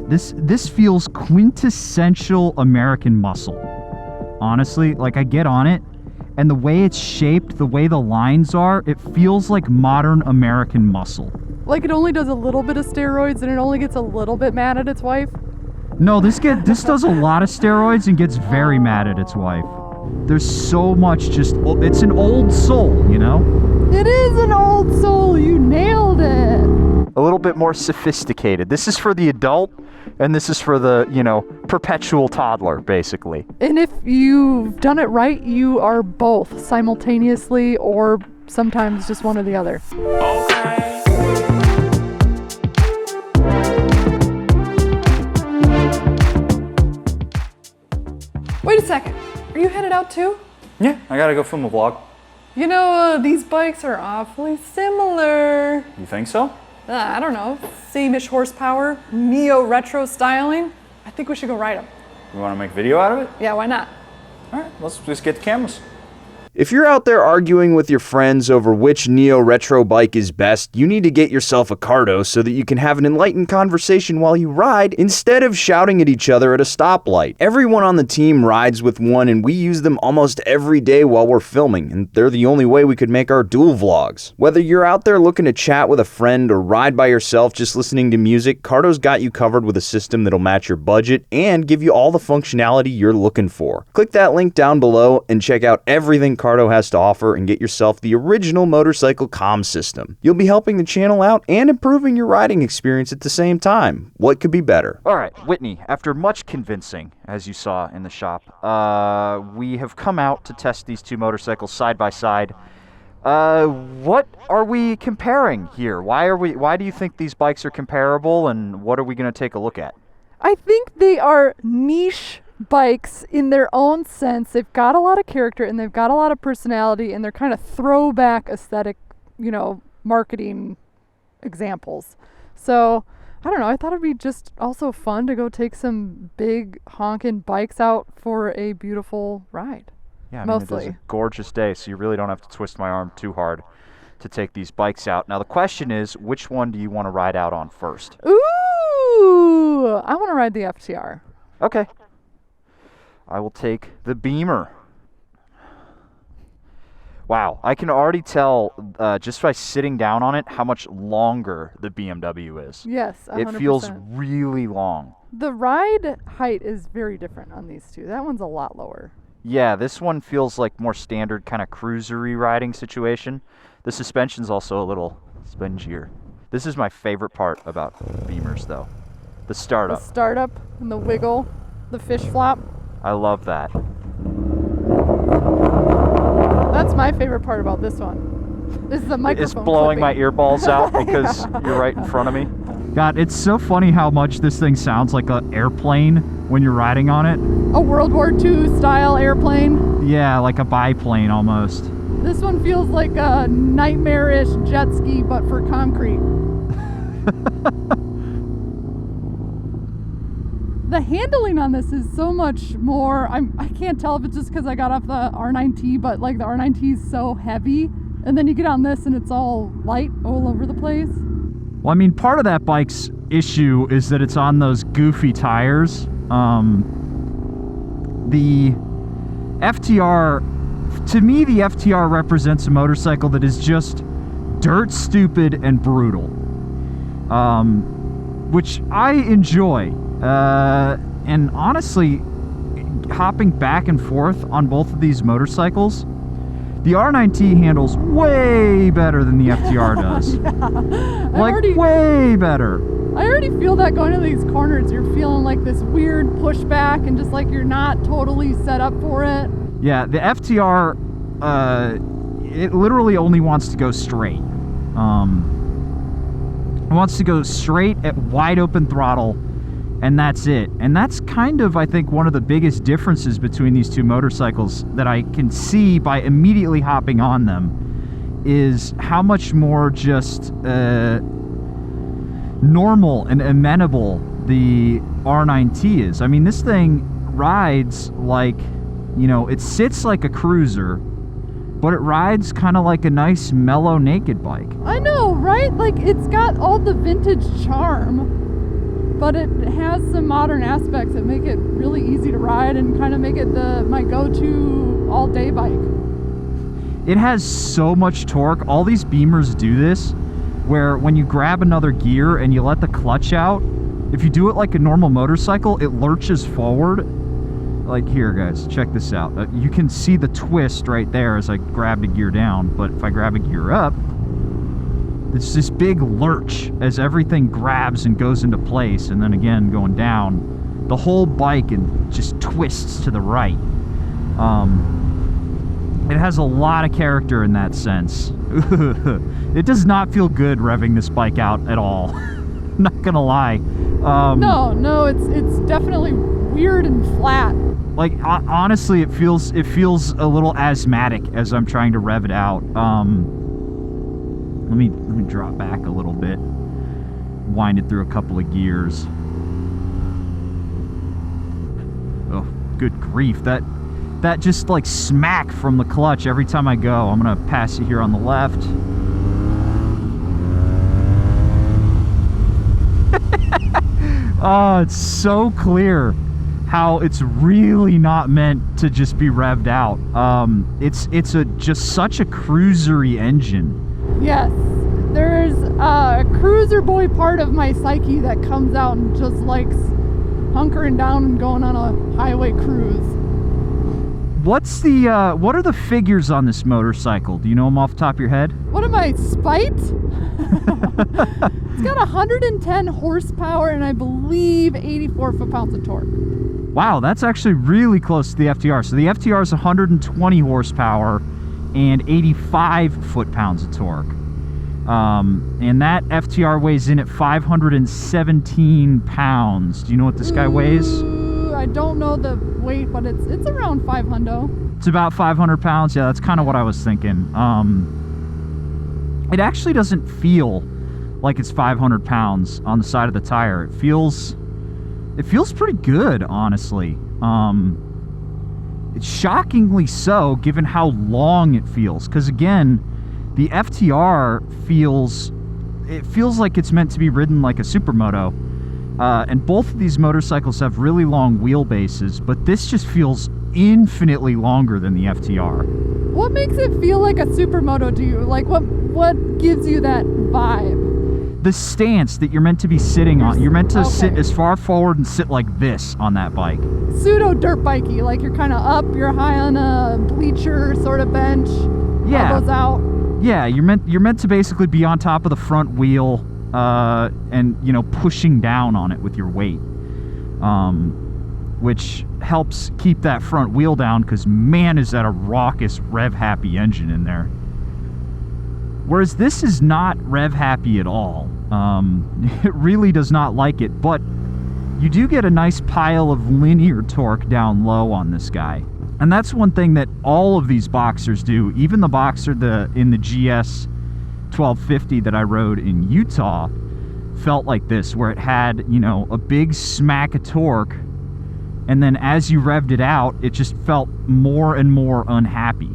This feels quintessential American muscle. Honestly, like, I get on it, and the way it's shaped, the way the lines are, it feels like modern American muscle. Like it only does a little bit of steroids and it only gets a little bit mad at its wife? No, this does a lot of steroids and gets very mad at its wife. There's so much it's an old soul, you know? It is an old soul, you nailed it! A little bit more sophisticated. This is for the adult, and this is for the, perpetual toddler, basically. And if you've done it right, you are both simultaneously or sometimes just one or the other. Okay. Wait a second. Are you headed out too? Yeah, I gotta go film a vlog. You know, these bikes are awfully similar. You think so? I don't know. Same-ish horsepower, neo-retro styling. I think we should go ride them. You wanna make video out of it? Yeah, why not? Alright, let's just get the cameras. If you're out there arguing with your friends over which neo-retro bike is best, you need to get yourself a Cardo so that you can have an enlightened conversation while you ride instead of shouting at each other at a stoplight. Everyone on the team rides with one and we use them almost every day while we're filming, and they're the only way we could make our dual vlogs. Whether you're out there looking to chat with a friend or ride by yourself just listening to music, Cardo's got you covered with a system that'll match your budget and give you all the functionality you're looking for. Click that link down below and check out everything Cardo has to offer and get yourself the original motorcycle comm system. You'll be helping the channel out and improving your riding experience at the same time. What could be better? All right, Whitney, after much convincing, as you saw in the shop, we have come out to test these two motorcycles side by side. What are we comparing here? Why do you think these bikes are comparable, and what are we going to take a look at? I think they are niche bikes in their own sense. They've got a lot of character and they've got a lot of personality, and they're kind of throwback aesthetic, marketing examples. So I don't know, I thought it'd be just also fun to go take some big honking bikes out for a beautiful ride. Yeah, I mean, mostly. it is a gorgeous day, so you really don't have to twist my arm too hard to take these bikes out. Now the question is, which one do you want to ride out on first? Ooh, I want to ride the FTR. Okay. I will take the Beamer. Wow, I can already tell just by sitting down on it how much longer the BMW is. Yes, 100%. It feels really long. The ride height is very different on these two. That one's a lot lower. Yeah, this one feels like more standard kind of cruisery riding situation. The suspension's also a little spongier. This is my favorite part about Beamers, though. The startup. The startup and the wiggle, the fish flop. I love that. That's my favorite part about this one. Is the microphone It's blowing clipping. my earballs out because you're right in front of me. God, it's so funny how much this thing sounds like an airplane when you're riding on it. A World War II style airplane. Yeah, like a biplane almost. This one feels like a nightmarish jet ski, but for concrete. The handling on this is so much more, I can't tell if it's just because I got off the R9T, but like the R9T is so heavy, and then you get on this and it's all light all over the place. Well, I mean, part of that bike's issue is that it's on those goofy tires. The FTR, to me, the FTR represents a motorcycle that is just dirt stupid and brutal, which I enjoy. And honestly, hopping back and forth on both of these motorcycles, the R9T handles way better than the FTR does. Yeah. Like, way better. I already feel that going into these corners, you're feeling like this weird pushback and just like you're not totally set up for it. Yeah, the FTR, it literally only wants to go straight. It wants to go straight at wide open throttle, and that's it. And that's kind of, I think, one of the biggest differences between these two motorcycles that I can see by immediately hopping on them, is how much more just normal and amenable the R9T is. I mean, this thing rides like, it sits like a cruiser, but it rides kind of like a nice mellow naked bike. I know, right? Like, it's got all the vintage charm. but it has some modern aspects that make it really easy to ride and kind of make it my go-to all-day bike. It has so much torque. All these Beamers do this, where when you grab another gear and you let the clutch out, if you do it like a normal motorcycle, it lurches forward. Like here, guys, check this out. You can see the twist right there as I grabbed a gear down, but if I grab a gear up, it's this big lurch as everything grabs and goes into place, and then again going down, the whole bike and just twists to the right. It has a lot of character in that sense. It does not feel good revving this bike out at all. Not gonna lie. No, it's definitely weird and flat. Like honestly, it feels a little asthmatic as I'm trying to rev it out. Let me drop back a little bit, wind it through a couple of gears. Oh, good grief! That just like smack from the clutch every time I go. I'm gonna pass you here on the left. Oh, it's so clear how it's really not meant to just be revved out. It's just such a cruisery engine. Yes, there's a cruiser boy part of my psyche that comes out and just likes hunkering down and going on a highway cruise. What are the figures on this motorcycle? Do you know them off the top of your head? What am I, spite? It's got 110 horsepower and I believe 84 foot-pounds of torque. Wow, that's actually really close to the FTR. So the FTR is 120 horsepower and 85 foot-pounds of torque. And that FTR weighs in at 517 pounds. Do you know what this guy weighs? I don't know the weight, but it's around 500. It's about 500 pounds. Yeah, that's kind of what I was thinking. It actually doesn't feel like it's 500 pounds on the side of the tire. It feels pretty good, honestly. It's shockingly so, given how long it feels. Because again, the FTR feels like it's meant to be ridden like a supermoto. And both of these motorcycles have really long wheelbases, but this just feels infinitely longer than the FTR. What makes it feel like a supermoto to you? Like what gives you that vibe? The stance that you're meant to be sitting on. You're meant to okay. sit as far forward and sit like this on that bike. Pseudo dirt bikey, like you're kind of up, you're high on a bleacher sort of bench. Yeah. Elbows out. Yeah, you're meant to basically be on top of the front wheel, and pushing down on it with your weight, which helps keep that front wheel down. Because man, is that a raucous, rev-happy engine in there. Whereas this is not rev-happy at all. It really does not like it, but you do get a nice pile of linear torque down low on this guy. And that's one thing that all of these Boxers do. Even the Boxer in the GS 1250 that I rode in Utah felt like this, where it had, a big smack of torque, and then as you revved it out, it just felt more and more unhappy.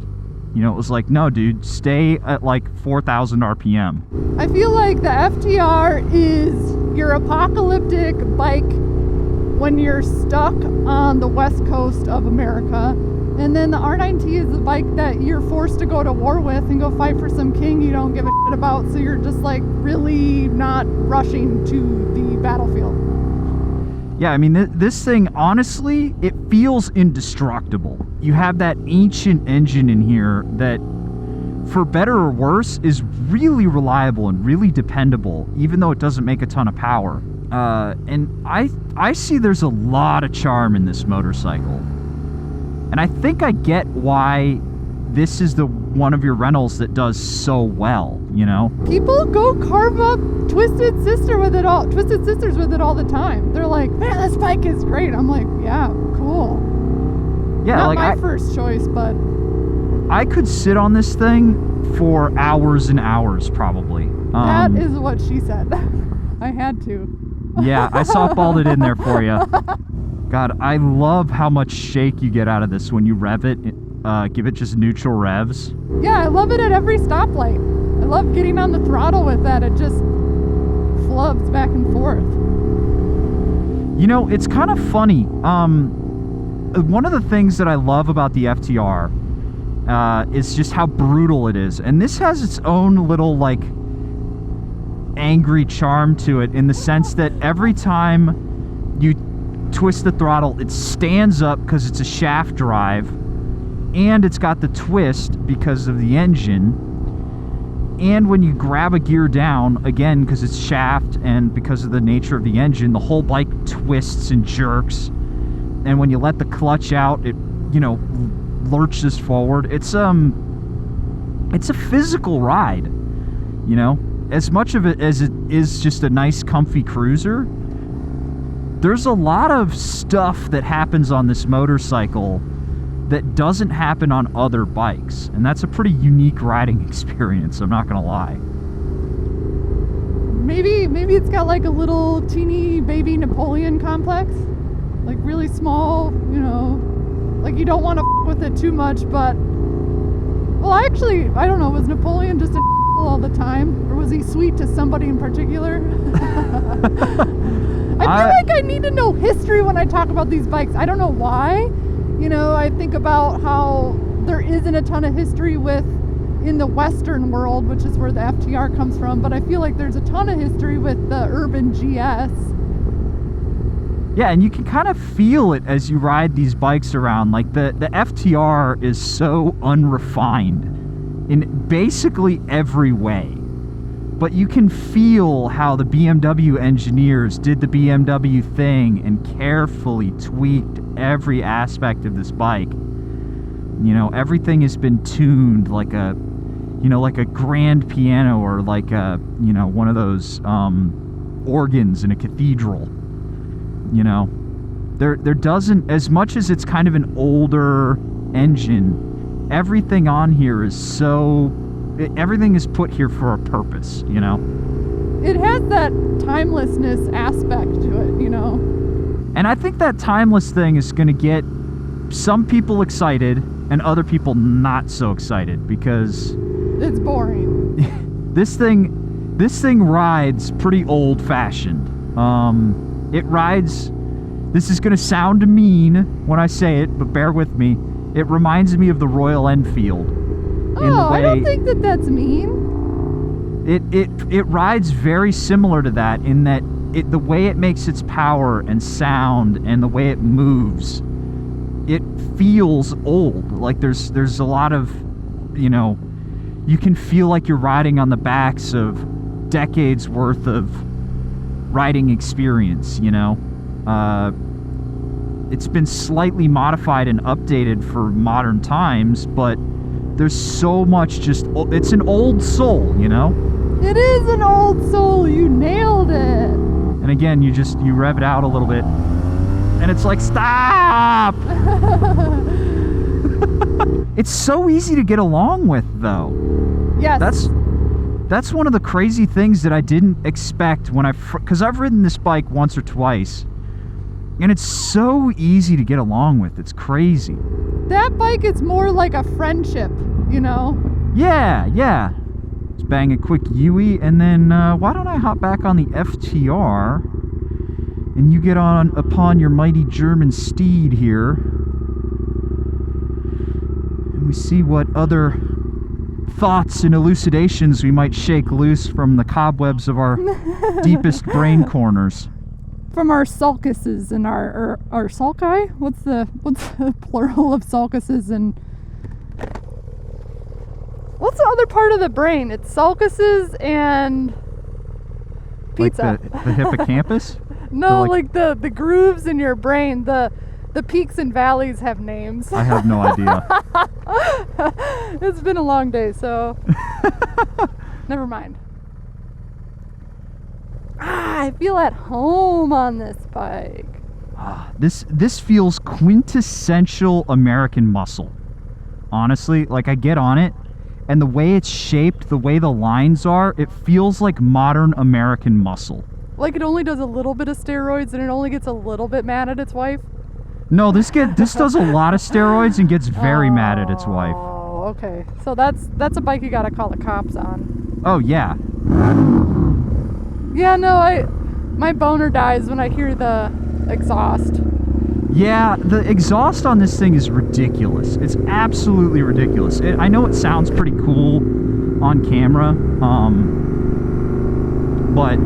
It was like, no, dude, stay at like 4,000 RPM. I feel like the FTR is your apocalyptic bike when you're stuck on the west coast of America. And then the R9T is the bike that you're forced to go to war with and go fight for some king you don't give a shit about. So you're just like really not rushing to the battlefield. Yeah, I mean, this thing, honestly, it feels indestructible. You have that ancient engine in here that, for better or worse, is really reliable and really dependable, even though it doesn't make a ton of power. And I see there's a lot of charm in this motorcycle. And I think I get why this is the one of your rentals that does so well, People go carve up Twisted Sisters with it all the time. They're like, man, this bike is great. I'm like, yeah, cool. Yeah, not my first choice, but I could sit on this thing for hours and hours, probably. That is what she said. I had to. Yeah, I softballed it in there for you. God, I love how much shake you get out of this when you rev it. Give it just neutral revs. Yeah, I love it at every stoplight. I love getting on the throttle with that. It just flubs back and forth. You know, it's kind of funny. One of the things that I love about the FTR is just how brutal it is. And this has its own little, like, angry charm to it, in the sense that every time you twist the throttle, it stands up because it's a shaft drive, and it's got the twist because of the engine. And when you grab a gear down, again, because it's shaft and because of the nature of the engine, the whole bike twists and jerks. And when you let the clutch out, it, you know, lurches forward. It's a physical ride, you know. As much of it as it is just a nice, comfy cruiser, there's a lot of stuff that happens on this motorcycle that doesn't happen on other bikes, and that's a pretty unique riding experience, I'm not gonna lie. Maybe it's got like a little teeny baby Napoleon complex, like really small, you know, like you don't want to with it too much, but well, actually, I don't know, was Napoleon just a all the time, or was he sweet to somebody in particular? I feel like I need to know history when I talk about these bikes. I don't know why. You know, I think about how there isn't a ton of history in the Western world, which is where the FTR comes from, but I feel like there's a ton of history with the Urban GS. Yeah, and you can kind of feel it as you ride these bikes around. Like the FTR is so unrefined in basically every way. But you can feel how the BMW engineers did the BMW thing and carefully tweaked every aspect of this bike. You know, everything has been tuned like a, you know, like a grand piano, or like a, you know, one of those organs in a cathedral. You know, there doesn't, as much as it's kind of an older engine, everything on here is so, everything is put here for a purpose, you know? It has that timelessness aspect to it, you know? And I think that timeless thing is going to get some people excited and other people not so excited, because it's boring. This thing rides pretty old-fashioned. It rides, this is going to sound mean when I say it, but bear with me. It reminds me of the Royal Enfield. I don't think that that's mean. It rides very similar to that, in that the way it makes its power and sound and the way it moves, it feels old. Like there's a lot of, you know, you can feel like you're riding on the backs of decades worth of riding experience, you know. It's been slightly modified and updated for modern times, but there's so much just, it's an old soul, you know? It is an old soul, you nailed it. And again, you rev it out a little bit, and it's like, stop! It's so easy to get along with, though. Yes. That's one of the crazy things that I didn't expect when because I've ridden this bike once or twice, and it's so easy to get along with. It's crazy. That bike is more like a friendship, you know? Yeah. Let's bang a quick Yui, and then why don't I hop back on the FTR, and you get on upon your mighty German steed here, and we see what other thoughts and elucidations we might shake loose from the cobwebs of our deepest brain corners. From our sulcuses and our sulci? What's the plural of sulcuses? And what's the other part of the brain? It's sulcuses and pizza. Like the hippocampus? No, like the grooves in your brain. The peaks and valleys have names. I have no idea. It's been a long day, so never mind. I feel at home on this bike. This feels quintessential American muscle. Honestly, like I get on it, and the way it's shaped, the way the lines are, it feels like modern American muscle. Like it only does a little bit of steroids and it only gets a little bit mad at its wife? No, this does a lot of steroids and gets very mad at its wife. Oh, okay. So that's a bike you gotta call the cops on. Oh yeah. Yeah, no, my boner dies when I hear the exhaust. Yeah, the exhaust on this thing is ridiculous. It's absolutely ridiculous. I know it sounds pretty cool on camera, but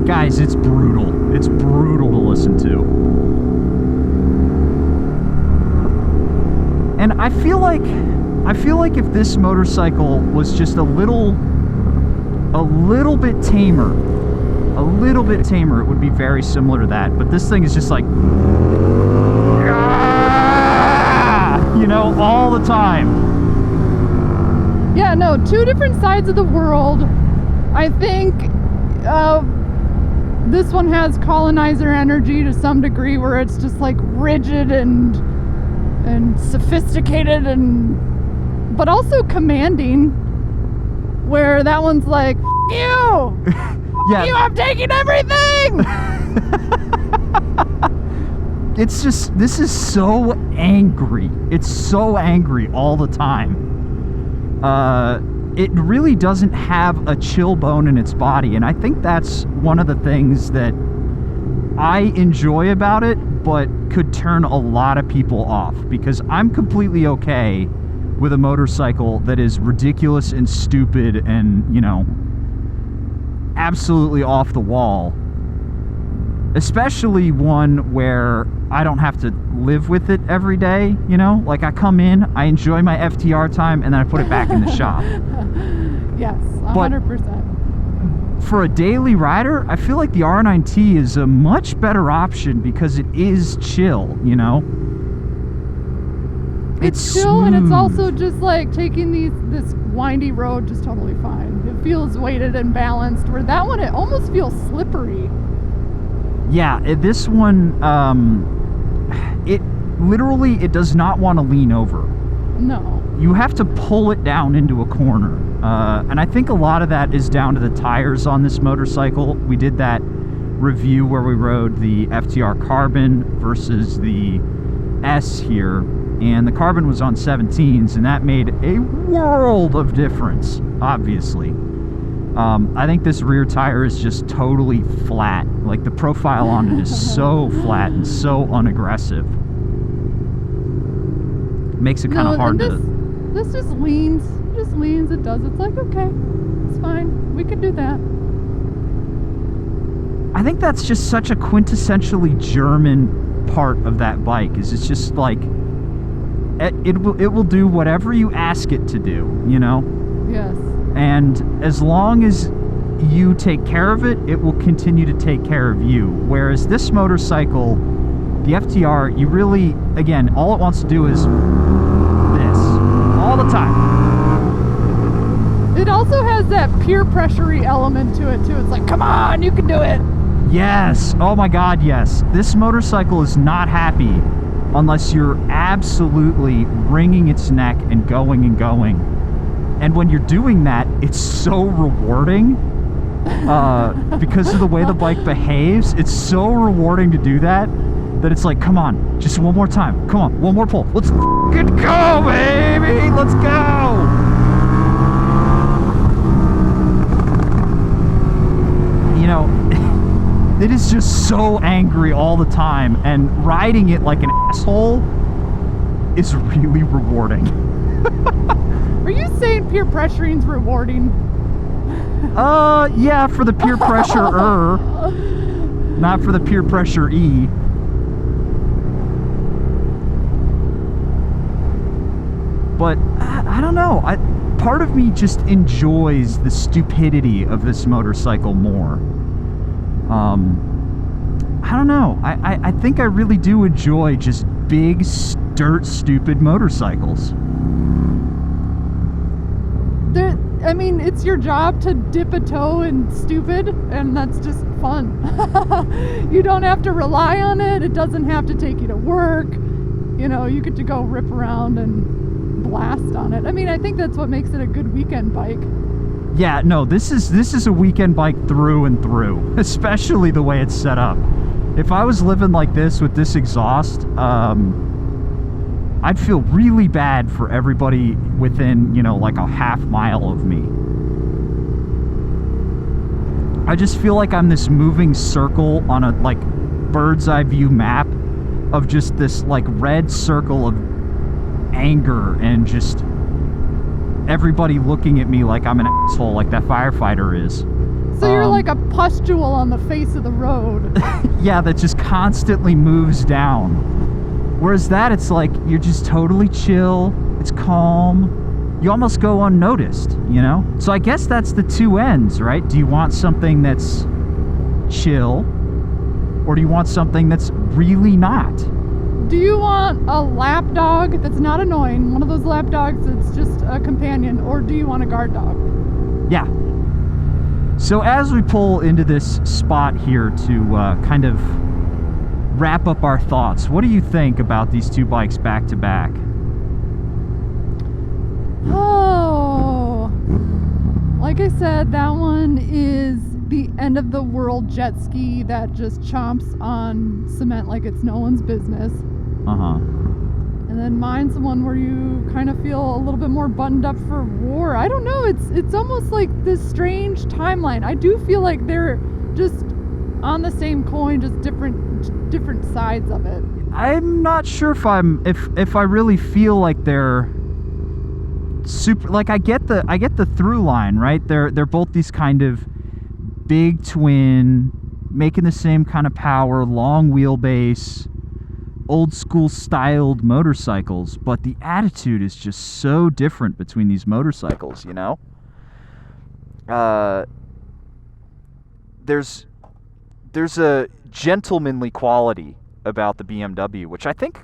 guys, it's brutal. It's brutal to listen to. And I feel like if this motorcycle was just a little bit tamer, it would be very similar to that. But this thing is just like, you know, all the time. Yeah, no, two different sides of the world. I think this one has colonizer energy to some degree, where it's just like rigid and sophisticated, but also commanding, where that one's like, F you! Yeah. You, I'm taking everything! It's just, this is so angry. It's so angry all the time. It really doesn't have a chill bone in its body, and I think that's one of the things that I enjoy about it, but could turn a lot of people off, because I'm completely okay with a motorcycle that is ridiculous and stupid and, you know, absolutely off the wall. Especially one where I don't have to live with it every day, you know? Like, I come in, I enjoy my FTR time, and then I put it back in the shop. Yes, 100%. For a daily rider, I feel like the R9T is a much better option because it is chill, you know? It's chill, and it's also just like taking this windy road just totally fine. It feels weighted and balanced, where that one, it almost feels slippery. Yeah, this one, it does not want to lean over. No. You have to pull it down into a corner. And I think a lot of that is down to the tires on this motorcycle. We did that review where we rode the FTR Carbon versus the S here, and the Carbon was on 17s, and that made a world of difference, obviously. I think this rear tire is just totally flat. Like, the profile on it is so flat and so unaggressive. Makes it kind of hard to... This just leans. It does. It's like, okay, it's fine. We can do that. I think that's just such a quintessentially German part of that bike, is it's just like, it will do whatever you ask it to do, you know? Yes. And as long as you take care of it, it will continue to take care of you. Whereas this motorcycle, the FTR, you really, again, all it wants to do is this all the time. It also has that peer pressure-y element to it too. It's like, come on, you can do it. Yes. Oh my God, yes. This motorcycle is not happy unless you're absolutely wringing its neck and going and going. And when you're doing that, it's so rewarding because of the way the bike behaves. It's so rewarding to do that it's like, come on, just one more time. Come on, one more pull. Let's f***ing go, baby. Let's go. You know, it is just so angry all the time, and riding it like an asshole is really rewarding. Are you saying peer pressuring's rewarding? Yeah, for the peer pressure not for the peer pressure E. But I don't know. Part of me just enjoys the stupidity of this motorcycle more. I don't know. I think I really do enjoy just big, dirt, stupid motorcycles. I mean, it's your job to dip a toe in stupid, and that's just fun. You don't have to rely on it. It doesn't have to take you to work. You know, you get to go rip around and blast on it. I mean, I think that's what makes it a good weekend bike. Yeah, no, this is a weekend bike through and through, especially the way it's set up. If I was living like this with this exhaust, I'd feel really bad for everybody within, you know, like a half mile of me. I just feel like I'm this moving circle on a, like, bird's eye view map of just this like red circle of anger and just everybody looking at me like I'm an asshole, like that firefighter is. So you're like a pustule on the face of the road. Yeah, that just constantly moves down. Whereas that, it's like you're just totally chill, it's calm, you almost go unnoticed, you know? So I guess that's the two ends, right? Do you want something that's chill, or do you want something that's really not? Do you want a lap dog that's not annoying, one of those lap dogs that's just a companion, or do you want a guard dog? Yeah. So as we pull into this spot here to kind of wrap up our thoughts, what do you think about these two bikes back to back? Oh, like I said, that one is the end of the world jet ski that just chomps on cement like it's no one's business. And then mine's the one where you kind of feel a little bit more buttoned up for war. I don't know, it's almost like this strange timeline. I do feel like they're just on the same coin, just different sides of it. I'm not sure if I really feel like they're super, like I get the through line, right? They're both these kind of big twin, making the same kind of power, long wheelbase, old school styled motorcycles, but the attitude is just so different between these motorcycles, you know? There's a gentlemanly quality about the BMW, which I think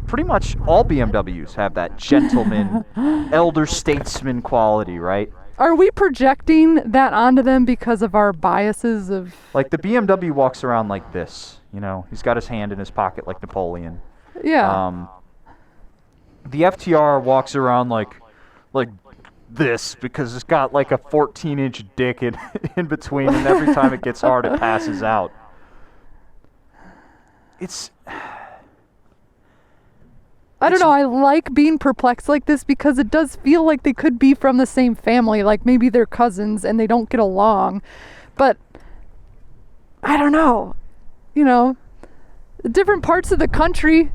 pretty much all BMWs have that gentleman, elder statesman quality, right? Are we projecting that onto them because of our biases of... Like the BMW walks around like this, you know? He's got his hand in his pocket like Napoleon. Yeah. The FTR walks around like this because it's got like a 14-inch dick in between, and every time it gets hard, it passes out. I don't know, I like being perplexed like this because it does feel like they could be from the same family, like maybe they're cousins and they don't get along. But I don't know, you know, different parts of the country.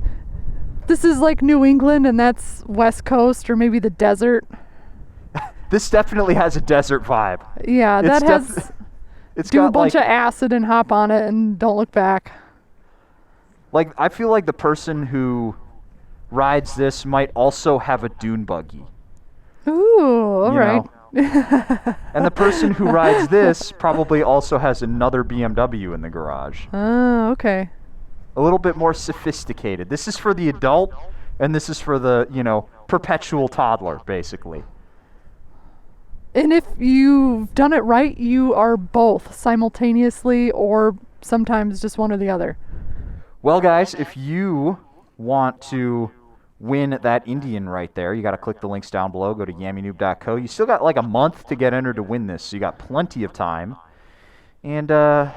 This is like New England and that's West Coast or maybe the desert. This definitely has a desert vibe. Yeah, that has it's do got a bunch like, of acid and hop on it and don't look back. Like, I feel like the person who rides this might also have a dune buggy. Ooh, all right. And the person who rides this probably also has another BMW in the garage. Oh, okay. A little bit more sophisticated. This is for the adult, and this is for the, you know, perpetual toddler, basically. And if you've done it right, you are both simultaneously or sometimes just one or the other. Well, guys, if you want to win that Indian right there, you got to click the links down below, go to yammynoob.co. You still got like a month to get entered to win this, so you got plenty of time. And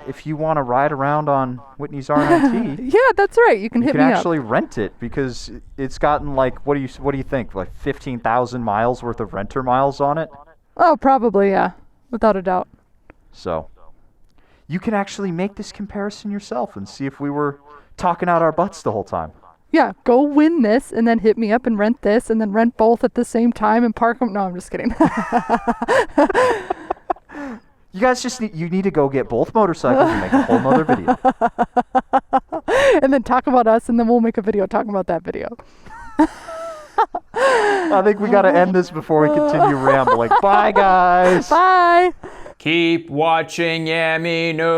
if you want to ride around on Whitney's R9T, yeah, that's right. You can hit me up. You can actually rent it because it's gotten like, what do you think? Like 15,000 miles worth of renter miles on it? Oh, probably, yeah. Without a doubt. So you can actually make this comparison yourself and see if we were talking out our butts the whole time. Yeah, go win this and then hit me up and rent this and then rent both at the same time and park them. No, I'm just kidding. You guys you need to go get both motorcycles and make a whole nother video. And then talk about us and then we'll make a video talking about that video. I think we got to end this before we continue rambling. Bye, guys. Bye. Keep watching Yammy Noob.